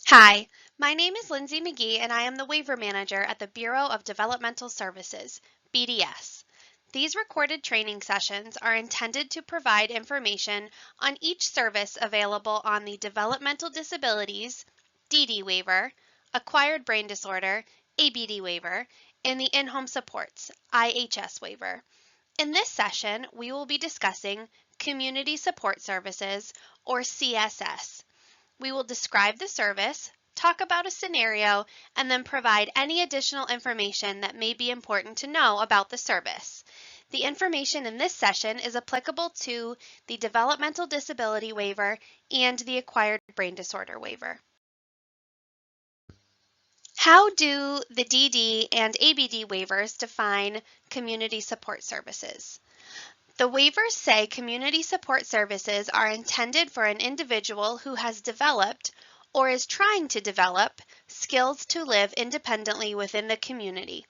Hi, my name is Lindsay McGee and I am the waiver manager at the Bureau of Developmental Services, BDS. These recorded training sessions are intended to provide information on each service available on the Developmental Disabilities, DD waiver, Acquired Brain Disorder, ABD waiver, and the In-Home Supports, IHS waiver. In this session, we will be discussing Community Support Services, or CSS. We will describe the service, talk about a scenario, and then provide any additional information that may be important to know about the service. The information in this session is applicable to the Developmental Disability Waiver and the Acquired Brain Disorder Waiver. How do the DD and ABD waivers define community support services? The waivers say community support services are intended for an individual who has developed or is trying to develop skills to live independently within the community.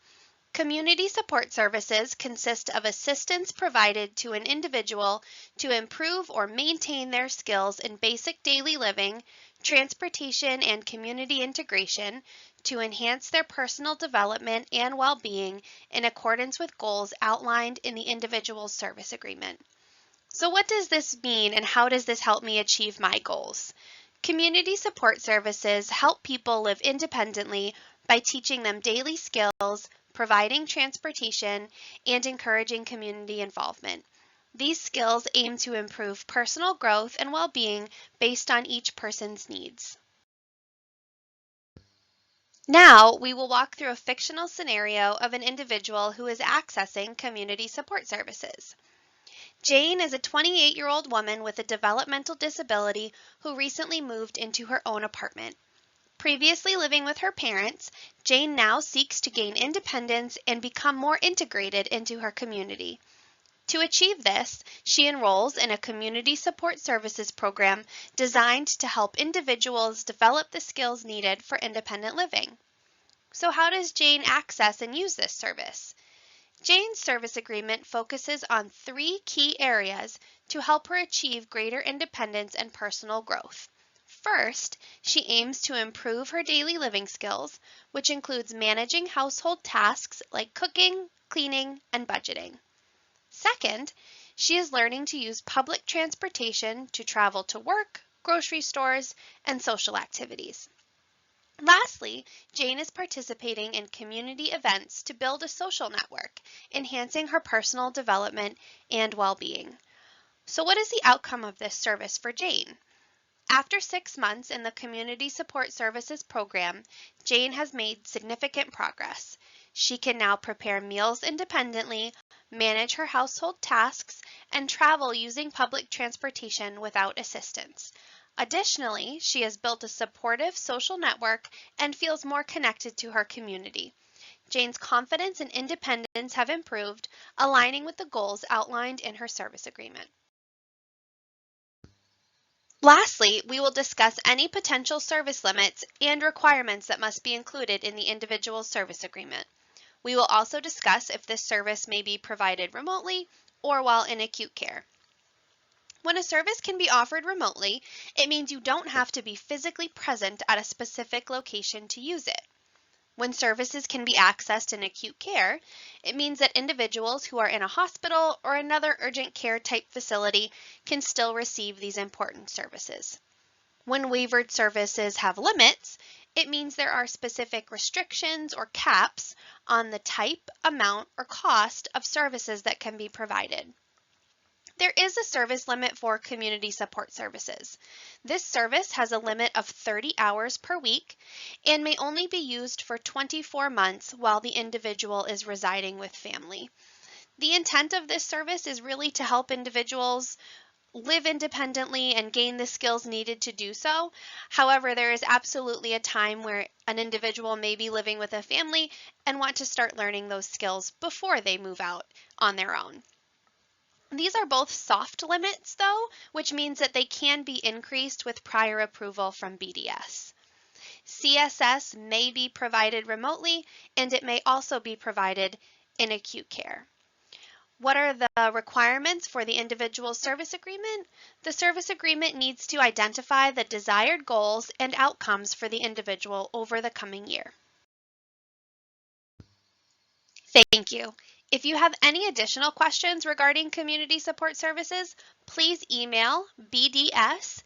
Community support services consist of assistance provided to an individual to improve or maintain their skills in basic daily living, transportation, and community integration, to enhance their personal development and well-being in accordance with goals outlined in the individual's service agreement. So what does this mean and how does this help me achieve my goals? Community support services help people live independently by teaching them daily skills, providing transportation, and encouraging community involvement. These skills aim to improve personal growth and well-being based on each person's needs. Now, we will walk through a fictional scenario of an individual who is accessing community support services. Jane is a 28-year-old woman with a developmental disability who recently moved into her own apartment. Previously living with her parents, Jane now seeks to gain independence and become more integrated into her community. To achieve this, she enrolls in a community support services program designed to help individuals develop the skills needed for independent living. So how does Jane access and use this service? Jane's service agreement focuses on three key areas to help her achieve greater independence and personal growth. First, she aims to improve her daily living skills, which includes managing household tasks like cooking, cleaning, and budgeting. Second, she is learning to use public transportation to travel to work, grocery stores, and social activities. Lastly, Jane is participating in community events to build a social network, enhancing her personal development and well-being. So what is the outcome of this service for Jane? After 6 months in the Community Support Services program, Jane has made significant progress. She can now prepare meals independently, manage her household tasks, and travel using public transportation without assistance. Additionally, she has built a supportive social network and feels more connected to her community. Jane's confidence and independence have improved, aligning with the goals outlined in her service agreement. Lastly, we will discuss any potential service limits and requirements that must be included in the individual service agreement. We will also discuss if this service may be provided remotely or while in acute care. When a service can be offered remotely, it means you don't have to be physically present at a specific location to use it. When services can be accessed in acute care, it means that individuals who are in a hospital or another urgent care type facility can still receive these important services. When waivered services have limits, it means there are specific restrictions or caps on the type, amount, or cost of services that can be provided. There is a service limit for community support services. This service has a limit of 30 hours per week and may only be used for 24 months while the individual is residing with family. The intent of this service is really to help individuals live independently and gain the skills needed to do so. However, there is absolutely a time where an individual may be living with a family and want to start learning those skills before they move out on their own. These are both soft limits, though, which means that they can be increased with prior approval from BDS. CSS may be provided remotely, and it may also be provided in acute care. What are the requirements for the individual service agreement? The service agreement needs to identify the desired goals and outcomes for the individual over the coming year. Thank you. If you have any additional questions regarding community support services, please email bds@dhhs.nh.gov.